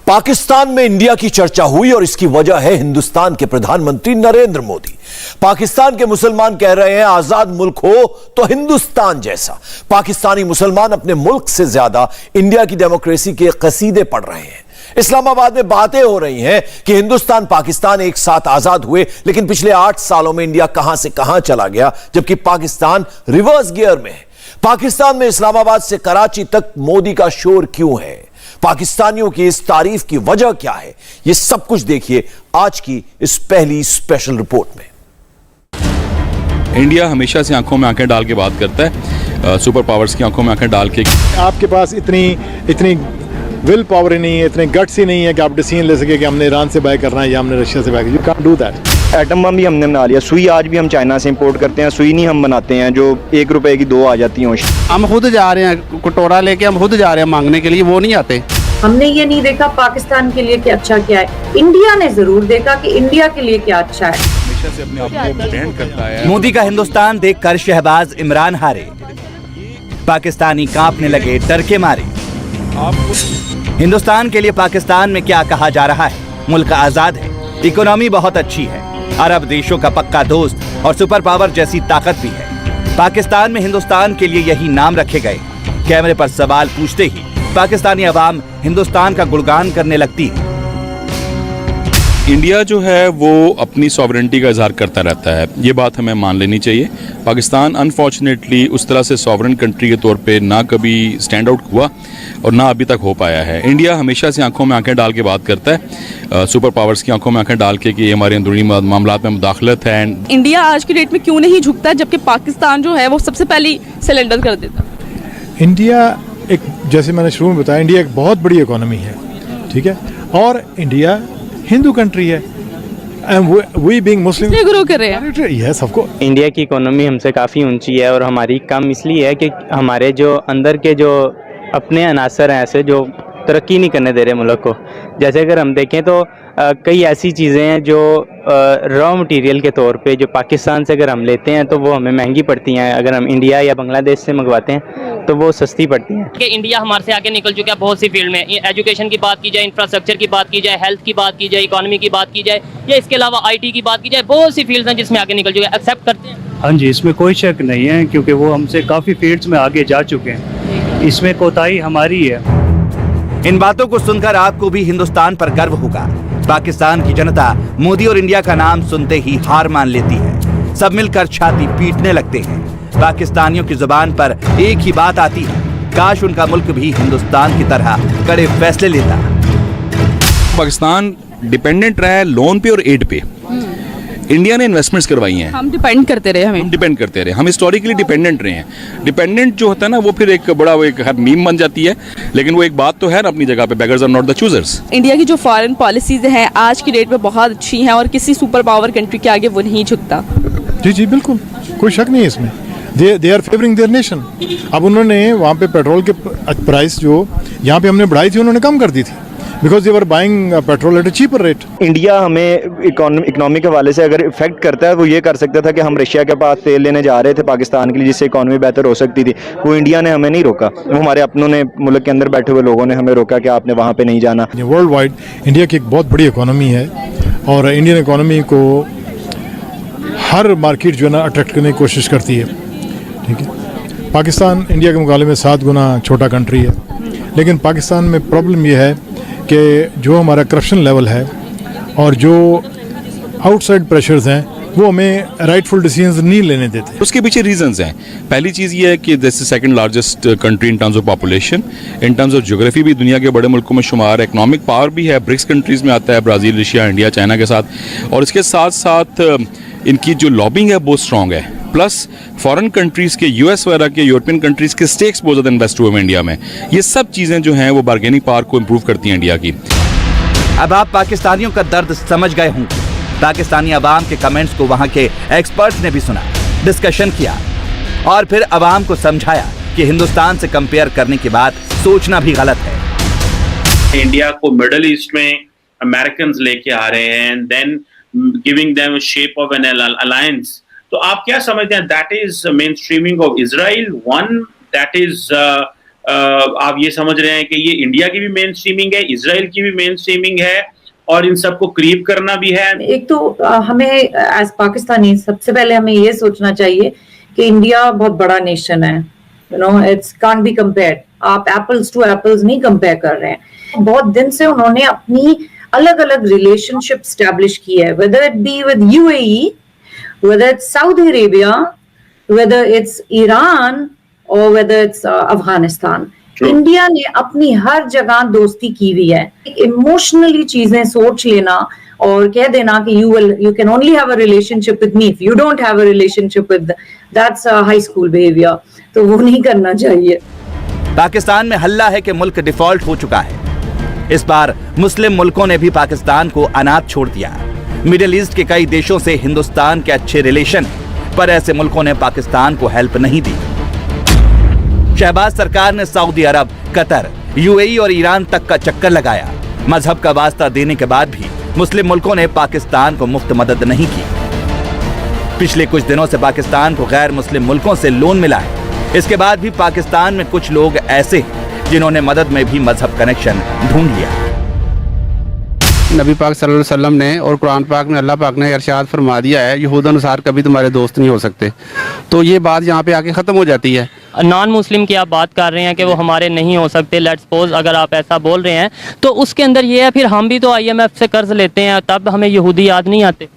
पाकिस्तान में इंडिया की चर्चा हुई और इसकी वजह है हिंदुस्तान के प्रधानमंत्री नरेंद्र मोदी। पाकिस्तान के मुसलमान कह रहे हैं आजाद मुल्क हो तो हिंदुस्तान जैसा। पाकिस्तानी मुसलमान अपने मुल्क से ज्यादा इंडिया की डेमोक्रेसी के कसीदे पढ़ रहे हैं। इस्लामाबाद में बातें हो रही हैं कि हिंदुस्तान पाकिस्तान एक साथ आजाद हुए, लेकिन पिछले 8 सालों में इंडिया कहां से कहां चला गया, जबकि पाकिस्तान रिवर्स गियर में है। पाकिस्तान में इस्लामाबाद से कराची तक मोदी का शोर क्यों है? पाकिस्तानियों की इस तारीफ की वजह क्या है? यह सब कुछ देखिए आज की इस पहली स्पेशल रिपोर्ट में। इंडिया हमेशा से आंखों में आंखें डाल के बात करता है, सुपर पावर्स की आंखों में आंखें डाल के। आपके पास इतनी विल पावर ही नहीं है, इतने गट्स ही नहीं है कि आप डिसीजन ले सके कि हमने ईरान से बाय करना है या हमने रशिया से बाय करना है। You can't do that. Atom bomb भी हमने बना लिया। सुई आज भी हम चाइना से इंपोर्ट करते हैं। सुई नहीं हम बनाते हैं जो 1 रुपए की 2 आ जाती हैं। हम खुद जा रहे हैं, कटोरा लेके हम खुद जा रहे हैं मांगने के लिए, वो नहीं आते। हमने ये नहीं देखा पाकिस्तान के लिए क्या अच्छा क्या है, इंडिया ने जरूर देखा कि इंडिया के लिए क्या अच्छा है। हमेशा से अपने आप को ब्रांड करता है। मोदी का हिंदुस्तान देखकर शहबाज इमरान हारे, पाकिस्तानी कांपने लगे डर के मारे। हिंदुस्तान के लिए पाकिस्तान में क्या कहा जा रहा है? मुल्क आजाद है, इकोनॉमी बहुत अच्छी है, अरब देशों का पक्का दोस्त और सुपर पावर जैसी ताकत भी है। पाकिस्तान में हिंदुस्तान के लिए यही नाम रखे गए। कैमरे पर सवाल पूछते ही पाकिस्तानी अवाम हिंदुस्तान का गुणगान करने लगती है। इंडिया जो है वो अपनी सॉवरेनिटी का इजहार करता रहता है, ये बात हमें मान लेनी चाहिए। पाकिस्तान अनफॉर्चुनेटली उस तरह से सॉवरेन कंट्री के तौर पे ना कभी स्टैंड आउट हुआ और ना अभी तक हो पाया है। इंडिया हमेशा से आंखों में आंखें डाल के बात करता है, सुपर पावर्स की आंखों में आंखें डाल के कि हमारे अंदरूनी मामलात में मुदाखलत है। इंडिया आज की डेट में क्यों नहीं झुकता, जबकि पाकिस्तान जो है वो सबसे पहले सरेंडर कर देता। इंडिया एक, जैसे मैंने शुरू में बताया, इंडिया एक बहुत बड़ी इकोनॉमी है, ठीक है, और इंडिया हिंदू कंट्री है। वी बीइंग मुस्लिम ग्रो कर रहे हैं। Yes of course. इंडिया की इकोनॉमी हमसे काफ़ी ऊंची है और हमारी कम इसलिए है कि हमारे जो अंदर के जो अपने अनासर हैं ऐसे जो तरक्की नहीं करने दे रहे मुल्क को। जैसे अगर हम देखें तो कई ऐसी चीज़ें हैं जो रॉ मटेरियल के तौर पे जो पाकिस्तान से अगर हम लेते हैं तो वो हमें महंगी पड़ती हैं, अगर हम इंडिया या बांग्लादेश से मंगवाते हैं तो वो सस्ती पड़ती हैं। कि इंडिया हमारे से आगे निकल चुका है बहुत सी फील्ड में। एजुकेशन की बात की जाए, इंफ्रास्ट्रक्चर की बात की जाए, हेल्थ की बात की जाए, इकोनॉमी की बात की जाए, या इसके अलावा IT की बात की जाए, बहुत सी फील्ड्स हैं जिसमें आगे निकल चुके हैं। एक्सेप्ट करते हैं? हाँ जी, इसमें कोई शक नहीं है क्योंकि वो हमसे काफ़ी फील्ड्स में आगे जा चुके हैं। इसमें कोताही हमारी है। इन बातों को सुनकर आपको भी हिंदुस्तान पर गर्व होगा। पाकिस्तान की जनता मोदी और इंडिया का नाम सुनते ही हार मान लेती है। सब मिलकर छाती पीटने लगते हैं। पाकिस्तानियों की जुबान पर एक ही बात आती है, काश उनका मुल्क भी हिंदुस्तान की तरह कड़े फैसले लेता। पाकिस्तान डिपेंडेंट रहा है लोन पे और एड पे। इंडिया ने इन्वेस्टमेंट्स करवाई हैं। हम डिपेंड करते रहे, हम हिस्टोरिकली डिपेंडेंट रहे हैं। डिपेंडेंट जो होता है ना वो फिर एक बड़ा वो एक हर मीम बन जाती है, लेकिन वो एक बात तो है ना अपनी जगह पे, beggars are not the choosers. India की जो फॉरेन पॉलिसीज हैं आज की डेट में बहुत अच्छी हैं और किसी सुपर पावर कंट्री के आगे वो नहीं झुकता। जी बिल्कुल, कोई शक नहीं है इसमें। They are favouring their nation. अब उन्होंने वहाँ पे पेट्रोल के प्राइस जो यहाँ पे हमने बढ़ाई थी उन्होंने कम कर दी थी, because they were buying petrol at a cheaper rate. India हमें इकोनॉमी के हवाले से अगर इफेक्ट करता है वो ये कर सकता था कि हम रशिया के पास तेल लेने जा रहे थे पाकिस्तान के लिए, जिससे इकोनॉमी बेहतर हो सकती थी। वो इंडिया ने हमें नहीं रोका, वो हमारे अपनों ने, मुल्क के अंदर बैठे हुए लोगों ने हमें रोका कि आपने वहाँ पे नहीं जाना। वर्ल्ड वाइड इंडिया की एक बहुत बड़ी इकोनॉमी है और इंडियन इकोनॉमी को हर मार्केट जो है ना अट्रैक्ट करने की कोशिश करती है, ठीक है। पाकिस्तान इंडिया के मुकाबले में 7 गुना छोटा कंट्री है, लेकिन पाकिस्तान में प्रॉब्लम यह है कि जो हमारा करप्शन लेवल है और जो आउटसाइड प्रेशर्स हैं वो हमें राइटफुल डिसीजंस नहीं लेने देते। उसके पीछे रीजंस हैं। पहली चीज़ ये है कि this is second largest country in terms of population, in terms of geography भी दुनिया के बड़े मुल्कों में शुमार है, इकोनॉमिक पावर भी है, ब्रिक्स कंट्रीज़ में आता है, ब्राज़ील, रशिया, इंडिया, चाइना के साथ, और इसके साथ साथ इनकी जो लॉबिंग है बहुत स्ट्रॉन्ग है। प्लस फॉरेन कंट्रीज़ के, US वगैरह के, यूरोपियन कंट्रीज़ के स्टेक्स बहुत ज़्यादा इन्वेस्ट हुए हैं इंडिया में। ये सब चीज़ें जो हैं वो बार्गेनिंग पावर को इम्प्रूव करती हैं इंडिया की। अब आप पाकिस्तानियों का दर्द समझ गए होंगे। पाकिस्तानी अवाम के कमेंट्स को वहां के एक्सपर्ट्स ने भी सुना, डिस्कशन किया और फिर अवाम को समझाया कि हिंदुस्तान से कंपेयर करने की बात सोचना भी गलत है। इंडिया को मिडल ईस्ट में अमेरिकन लेके आ रहे हैं and then giving them shape of an alliance. तो आप क्या समझते हैं? That is mainstreaming of Israel, one that is आप ये समझ रहे हैं कि ये इंडिया की भी मेन स्ट्रीमिंग है, इजराइल की भी मेन स्ट्रीमिंग है और इन सबको क्रीप करना भी है? एक तो हमें एज पाकिस्तानी सबसे पहले हमें ये सोचना चाहिए कि इंडिया बहुत बड़ा नेशन है, you know, it's can't be compared. आप एप्पल्स टू एप्पल्स नहीं कंपेयर कर रहे हैं। बहुत दिन से उन्होंने अपनी अलग अलग रिलेशनशिप स्टैब्लिश की है, whether it be with UAE, whether it's Saudi Arabia, whether it's Iran और वेदर इट्स अफगानिस्तान। इंडिया ने अपनी हर जगह दोस्ती की हुई है। इमोशनली चीजें सोच लेना और कह देना कि you can only have a relationship with me if you don't have a relationship with, that's high school behaviour, तो वो नहीं करना चाहिए। पाकिस्तान में हल्ला है कि मुल्क डिफॉल्ट हो चुका है। इस बार मुस्लिम मुल्कों ने भी पाकिस्तान को अनाथ छोड़ दिया। मिडिल ईस्ट के कई देशों से हिंदुस्तान के अच्छे रिलेशन, पर ऐसे मुल्कों ने पाकिस्तान को हेल्प नहीं दी। शहबाज सरकार ने सऊदी अरब, कतर, यूएई और ईरान तक का चक्कर लगाया। मजहब का वास्ता देने के बाद भी मुस्लिम मुल्कों ने पाकिस्तान को मुफ्त मदद नहीं की। पिछले कुछ दिनों से पाकिस्तान को गैर मुस्लिम मुल्कों से लोन मिला है। इसके बाद भी पाकिस्तान में कुछ लोग ऐसे हैं जिन्होंने मदद में भी मजहब कनेक्शन ढूंढ लिया। नबी पाक सल्लल्लाहु अलैहि वसल्लम ने और कुरान पाक में अल्लाह पाक ने इरशाद फरमा दिया है, यहूद अनुसार कभी तुम्हारे दोस्त नहीं हो सकते। तो ये बात यहाँ पे आके ख़त्म हो जाती है। नॉन मुस्लिम की आप बात कर रहे हैं कि वो हमारे नहीं हो सकते, लेट्स सपोज अगर आप ऐसा बोल रहे हैं तो उसके अंदर ये है फिर हम भी तो IMF से कर्ज लेते हैं, तब हमें यहूदी याद नहीं आते।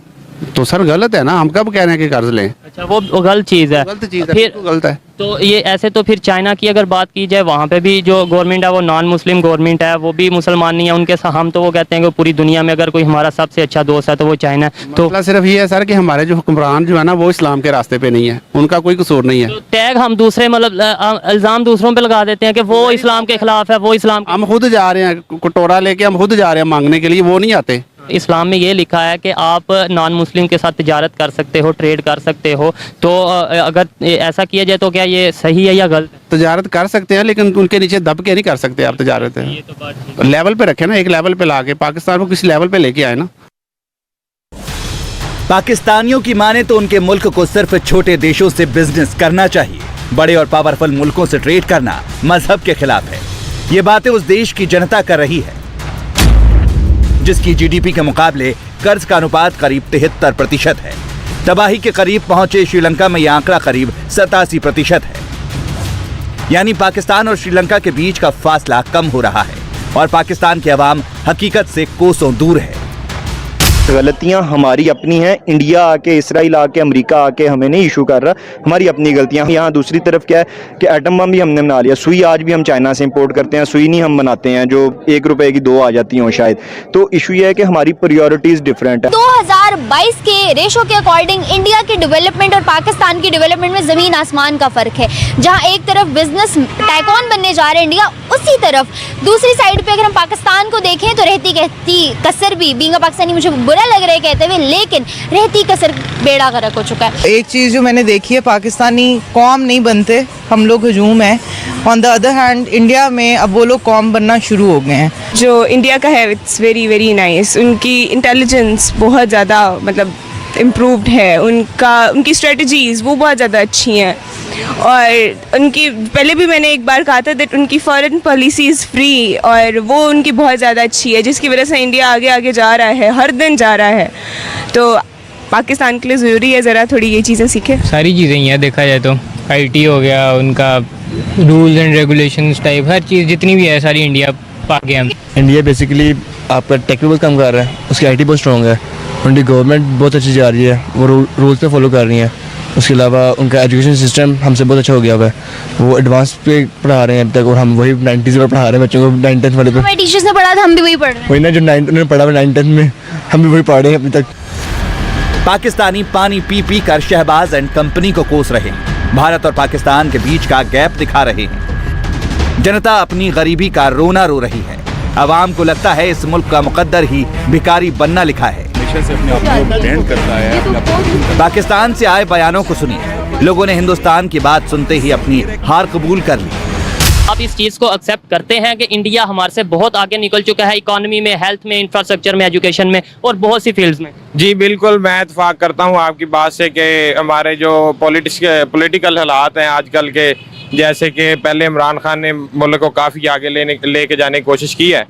तो सर गलत है ना, हम कब कह रहे हैं कि कर्ज लें? अच्छा, वो गलत चीज़ है। गलत चीज़ है, फिर गलत है। तो ये ऐसे तो फिर चाइना की अगर बात की जाए, वहाँ पे भी जो गवर्नमेंट है वो नॉन मुस्लिम गवर्नमेंट है, वो भी मुसलमान नहीं है। उनके हम तो वो कहते हैं कि पूरी दुनिया में अगर कोई हमारा सबसे अच्छा दोस्त है तो वो चाइना है। तो मतलब सिर्फ ये है सर कि हमारे जो हुक्मरान जो है ना वो इस्लाम के रास्ते पे नहीं है, उनका कोई कसूर नहीं है। तो टैग हम दूसरे मतलब इल्ज़ाम दूसरों पे लगा देते हैं कि वो इस्लाम के खिलाफ है, वो इस्लाम। हम खुद जा रहे हैं कटोरा लेके, हम खुद जा रहे हैं मांगने के लिए, वो नहीं आते। इस्लाम में ये लिखा है कि आप नॉन मुस्लिम के साथ तिजारत कर सकते हो, ट्रेड कर सकते हो। तो अगर ऐसा किया जाए तो क्या ये सही है या गलत? तिजारत कर सकते हैं लेकिन उनके नीचे दब के नहीं कर सकते आप तिजारत। ये तो बात लेवल पे रखे ना, एक लेवल पे लाके पाकिस्तान को किसी लेवल पे लेके आए ना। पाकिस्तानियों की माने तो उनके मुल्क को सिर्फ छोटे देशों से बिजनेस करना चाहिए। बड़े और पावरफुल मुल्कों से ट्रेड करना मजहब के खिलाफ है। ये बातें उस देश की जनता कर रही है जिसकी GDP के मुकाबले कर्ज का अनुपात करीब 73% है। तबाही के करीब पहुंचे श्रीलंका में यह आंकड़ा करीब 87% है। यानी पाकिस्तान और श्रीलंका के बीच का फासला कम हो रहा है और पाकिस्तान की आवाम हकीकत से कोसों दूर है। गलतियां हमारी अपनी हैं। इंडिया आके, इसराइल आके, अमेरिका आके हमें नहीं इशू कर रहा, हमारी अपनी गलतियां। यहाँ दूसरी तरफ क्या है कि एटम बम भी हमने बना लिया। सुई आज भी हम चाइना से इंपोर्ट करते हैं, सुई नहीं हम बनाते हैं जो 1 रुपए की 2 आ जाती हों शायद। तो इशू ये है कि हमारी प्रायोरिटीज डिफरेंट है। 2022 के रेशो के अकॉर्डिंग इंडिया की डेवलपमेंट और पाकिस्तान की डेवलपमेंट में जमीन आसमान का फर्क है। जहाँ एक तरफ बिजनेस टाइकॉन बनने जा रहे हैं इंडिया, उसी तरफ दूसरी साइड पे अगर हम पाकिस्तान को देखें तो रहती कहती कसर भी, बीइंग अ पाकिस्तानी मुझे बुरा लग रहा है कहते हुए, लेकिन रहती कसर बेड़ा गर्क हो चुका है। एक चीज़ जो मैंने देखी है, पाकिस्तानी कौम नहीं बनते, हम लोग हजूम हैं। On the other hand India में अब वो लोग कौम बनना शुरू हो गए हैं। जो इंडिया का है इट्स वेरी वेरी नाइस। उनकी इंटेलिजेंस बहुत ज़्यादा मतलब इम्प्रूव्ड है, उनकी स्ट्रेटजीज़ वो बहुत ज़्यादा अच्छी हैं। और उनकी पहले भी मैंने एक बार कहा था दैट उनकी फॉरेन पॉलिसी इज़ फ्री, और वो उनकी बहुत ज़्यादा अच्छी है जिसकी वजह से इंडिया आगे आगे जा रहा है, हर दिन जा रहा है। तो पाकिस्तान के लिए ज़रूरी है ज़रा थोड़ी ये चीज़ें सीखें। सारी चीज़ें ही हैं देखा जाए तो, IT हो गया, उनका रूल्स एंड रेगुलेशंस टाइप हर चीज़ जितनी भी है सारी इंडिया पा गए हम। इंडिया बेसिकली आपका टेक्निकल काम कर रहा है, उसकी IT बहुत स्ट्रॉन्ग है, उनकी गवर्नमेंट बहुत अच्छी जा रही है, वो रूल्स पे फॉलो कर रही है। उसके अलावा उनका एजुकेशन सिस्टम हमसे बहुत अच्छा हो गया हुआ है, वो एडवांस पे पढ़ा रहे हैं अब तक, और हम वही 90s में पढ़ा रहे हैं बच्चों को 9th-10th वाले पे। हमारे टीचर्स ने पढ़ा था, हम भी वही पढ़ रहे हैं। वही ना जो 9th उन्होंने पढ़ा हुआ 9th-10th में, हम भी वही पढ़ रहे हैं अभी तक। पाकिस्तानी पानी पी पी कर शहबाज एंड कंपनी को कोस रहे हैं, भारत और पाकिस्तान के बीच का गैप दिखा रहे हैं। जनता अपनी गरीबी का रोना रो रही है। अवाम को लगता है इस मुल्क का मुकद्दर ही भिखारी बनना लिखा है। से अपने आप को ब्रांड करता है। पाकिस्तान से आए बयानों को सुनिए। लोगों ने हिंदुस्तान की बात सुनते ही अपनी हार कबूल कर ली। आप इस चीज़ को एक्सेप्ट करते हैं कि इंडिया हमारे से बहुत आगे निकल चुका है, इकोनॉमी में, हेल्थ में, इंफ्रास्ट्रक्चर में, एजुकेशन में और बहुत सी फील्ड्स में? जी बिल्कुल, मैं इत्तेफाक करता हूँ आपकी बात से कि हमारे जो पॉलिटिकल हालात हैं आजकल के, जैसे कि पहले इमरान खान ने मुल्क को काफ़ी आगे लेके जाने की कोशिश की है,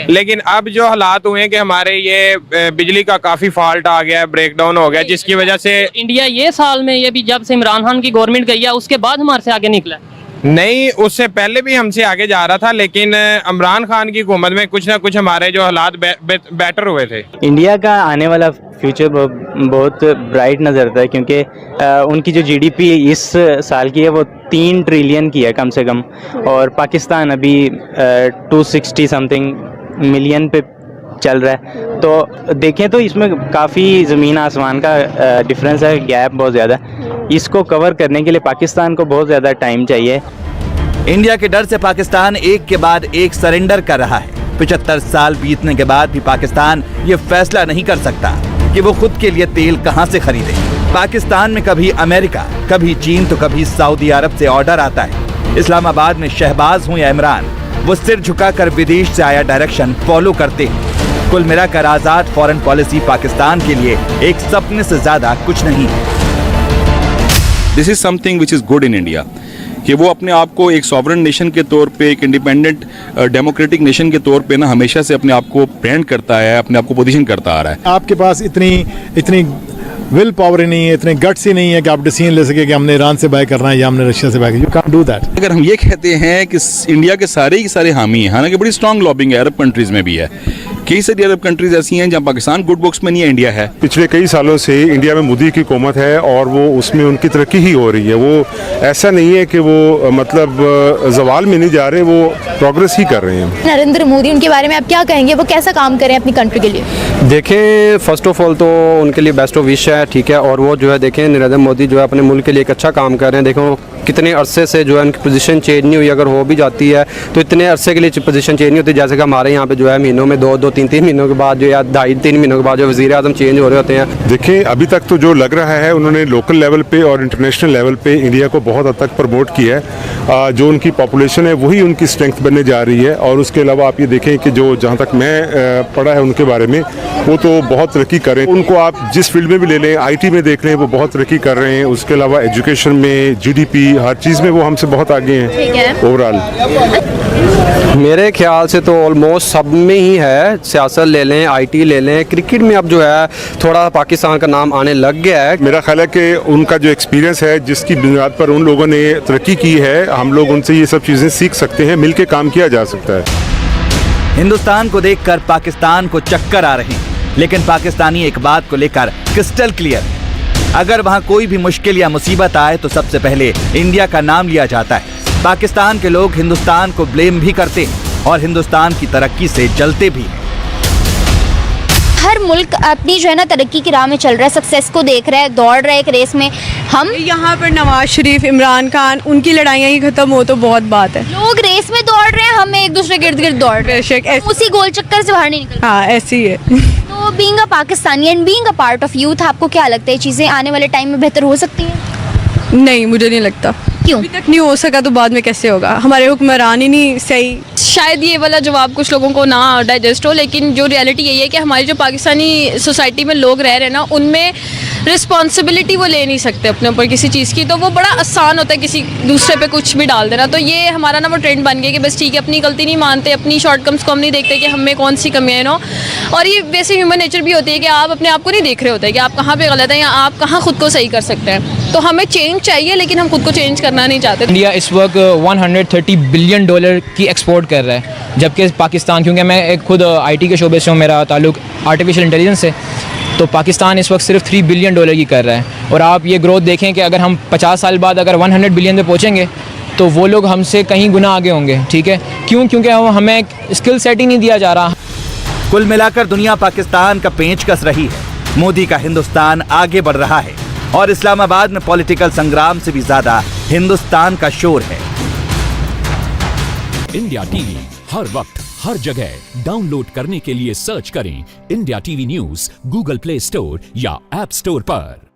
लेकिन अब जो हालात हुए हैं कि हमारे ये बिजली का काफ़ी फॉल्ट आ गया है, ब्रेकडाउन हो गया, जिसकी वजह से इंडिया ये साल में ये भी जब से इमरान खान की गवर्नमेंट गई है उसके बाद हमारे से आगे निकला है। नहीं, उससे पहले भी हमसे आगे जा रहा था, लेकिन इमरान खान की हुकूमत में कुछ ना कुछ हमारे जो हालात बेटर हुए थे। इंडिया का आने वाला फ्यूचर बहुत ब्राइट नज़र आता है, क्योंकि उनकी जो जीडीपी इस साल की है वो 3 ट्रिलियन की है कम से कम, और पाकिस्तान अभी 260 समथिंग मिलियन पे चल रहा है। तो देखें तो इसमें काफ़ी ज़मीन आसमान का डिफरेंस है, गैप बहुत ज़्यादा। इसको कवर करने के लिए पाकिस्तान को बहुत ज़्यादा टाइम चाहिए। इंडिया के डर से पाकिस्तान एक के बाद एक सरेंडर कर रहा है। 75 साल बीतने के बाद भी पाकिस्तान ये फैसला नहीं कर सकता कि वो खुद के लिए तेल कहां से खरीदे। पाकिस्तान में कभी अमेरिका, कभी चीन तो कभी सऊदी अरब से ऑर्डर आता है। इस्लामाबाद में शहबाज हो या इमरान, वो सिर झुकाकर विदेश से आया डायरेक्शन फॉलो करते हैं। कुल मिलाकर आजाद फॉरेन पॉलिसी पाकिस्तान के लिए एक सपने से ज्यादा कुछ नहीं है। This is something which is good in India, कि वो अपने आप को एक सॉवरन नेशन के तौर पे, एक इंडिपेंडेंट डेमोक्रेटिक नेशन के तौर पे ना हमेशा से अपने आप को ब्रांड करता है, अपने आप को पोजीशन करता आ रहा है। आपके पास इतनी विल पावर ही नहीं है, इतने गट्स ही नहीं है कि आप डिसीजन ले सके कि हमने ईरान से बाय करना है या हमने रशिया से बाय करना है। You can't do that. अगर हम ये कहते हैं कि इंडिया के सारे हामी हैं, हालांकि बड़ी स्ट्रांग लॉबिंग है, अरब कंट्रीज में भी है, कई सारी अरब कंट्रीज ऐसी हैं जहाँ पाकिस्तान गुड बुक्स में नहीं है, इंडिया है। पिछले कई सालों से इंडिया में मोदी की हुकूमत है और वो उसमें उनकी तरक्की ही हो रही है। वो ऐसा नहीं है कि वो मतलब जवाल में नहीं जा रहे, वो प्रोग्रेस ही कर रहे हैं। नरेंद्र मोदी, उनके बारे में आप क्या कहेंगे, वो कैसा काम करें अपनी कंट्री के लिए? देखें, फर्स्ट ऑफ ऑल तो उनके लिए बेस्ट ऑफ विश है, ठीक है, और वो जो है देखें नरेंद्र मोदी जो है अपने मुल्क के लिए एक अच्छा काम कर रहे हैं। देखो कितने अरसे से जो है उनकी पोजीशन चेंज नहीं हुई, अगर हो भी जाती है तो इतने अरसे के लिए पोजीशन चेंज नहीं होती। जैसे कि हमारे यहाँ पे जो है महीनों में 2-3 महीनों के बाद जो या 2.5-3 महीनों के बाद जो वज़ीर आज़म चेंज हो रहे होते हैं। देखिए, अभी तक तो जो लग रहा है उन्होंने लोकल लेवल पे और इंटरनेशनल लेवल पे इंडिया को बहुत हद तक प्रमोट किया है। जो उनकी पॉपुलेशन है वही उनकी स्ट्रेंथ बनने जा रही है। और उसके अलावा आप ये देखें कि जो जहाँ तक मैं पढ़ा है उनके बारे में, वो तो बहुत तरक्की कर रहे हैं। उनको आप जिस फील्ड में भी ले लें, IT में देख लें, वो बहुत तरक्की कर रहे हैं। उसके अलावा एजुकेशन में, GDP, हर चीज़ में वो हमसे बहुत आगे हैं ओवरऑल। मेरे ख्याल से तो ऑलमोस्ट सब में ही है, सियासत ले लें, IT ले लें, क्रिकेट में अब जो है थोड़ा पाकिस्तान का नाम आने लग गया है। मेरा ख्याल है कि उनका जो एक्सपीरियंस है, जिसकी बुनियाद पर उन लोगों ने तरक्की की है, हम लोग उनसे ये सब चीज़ें सीख सकते हैं, मिलके काम किया जा सकता है। हिंदुस्तान को देखकर पाकिस्तान को चक्कर आ रहे हैं, लेकिन पाकिस्तानी एक बात को लेकर क्रिस्टल क्लियर है। अगर वहां कोई भी मुश्किल या मुसीबत आए तो सबसे पहले इंडिया का नाम लिया जाता है। पाकिस्तान के लोग हिंदुस्तान को ब्लेम भी करते हैं और हिंदुस्तान की तरक्की से जलते भी हैं। हर मुल्क अपनी जो है ना तरक्की की राह में चल रहा है, सक्सेस को देख रहा है, दौड़ रहा है एक रेस में। हम यहाँ पर नवाज शरीफ, इमरान खान, उनकी लड़ाइयाँ ही खत्म हो तो बहुत बात है। लोग रेस में दौड़ रहे हैं, हम एक दूसरे के इर्द गिर्द दौड़ रहे हैं, उसी गोल चक्कर से बाहर नहीं निकल। हाँ, ऐसी है। तो being a Pakistani and being a part of youth, आपको क्या लगता है चीज़ें आने वाले टाइम में बेहतर हो सकती हैं? नहीं, मुझे नहीं लगता। क्यों? अभी तक नहीं हो सका तो बाद में कैसे होगा? हमारे हुक्मरान ही नहीं सही। शायद ये वाला जवाब कुछ लोगों को ना डाइजेस्ट हो, लेकिन जो रियलिटी यही है कि हमारी जो पाकिस्तानी सोसाइटी में लोग रह रहे हैं ना, उनमें रिस्पॉन्सिबिलिटी वो ले नहीं सकते अपने ऊपर किसी चीज़ की, तो वो बड़ा आसान होता है किसी दूसरे पे कुछ भी डाल देना। तो ये हमारा ना वो ट्रेंड बन गया कि बस ठीक है, अपनी गलती नहीं मानते, अपनी शॉर्टकम्स को हम नहीं देखते कि हमें कौन सी कमियाँ हैं नो। और ये वैसे ह्यूमन नेचर भी होती है कि आप अपने आप को नहीं देख रहे होते कि आप कहाँ पे गलत हैं या आप कहाँ खुद को सही कर सकते हैं। तो हमें चेंज चाहिए, लेकिन हम खुद को चेंज करना नहीं चाहते। इंडिया इस वक्त $130 बिलियन की एक्सपोर्ट कर रहा है, जबकि पाकिस्तान, क्योंकि मैं एक खुद IT के शोबे से हूँ, मेरा ताल्लुक आर्टिफिशियल इंटेलिजेंस से, तो पाकिस्तान इस वक्त सिर्फ $3 बिलियन की कर रहा है। और आप ये ग्रोथ देखें कि अगर हम 50 साल बाद अगर 100 बिलियन पे पहुँचेंगे तो वो लोग हमसे कहीं गुना आगे होंगे। ठीक है, क्यों? क्योंकि हमें स्किल सेट ही नहीं दिया जा रहा। कुल मिलाकर दुनिया पाकिस्तान का पेंच कस रही है। मोदी का हिंदुस्तान आगे बढ़ रहा है और इस्लामाबाद में पॉलिटिकल संग्राम से भी ज्यादा हिंदुस्तान का शोर है। इंडिया टीवी हर वक्त हर जगह डाउनलोड करने के लिए सर्च करें India TV news Google play store या ऐप स्टोर पर।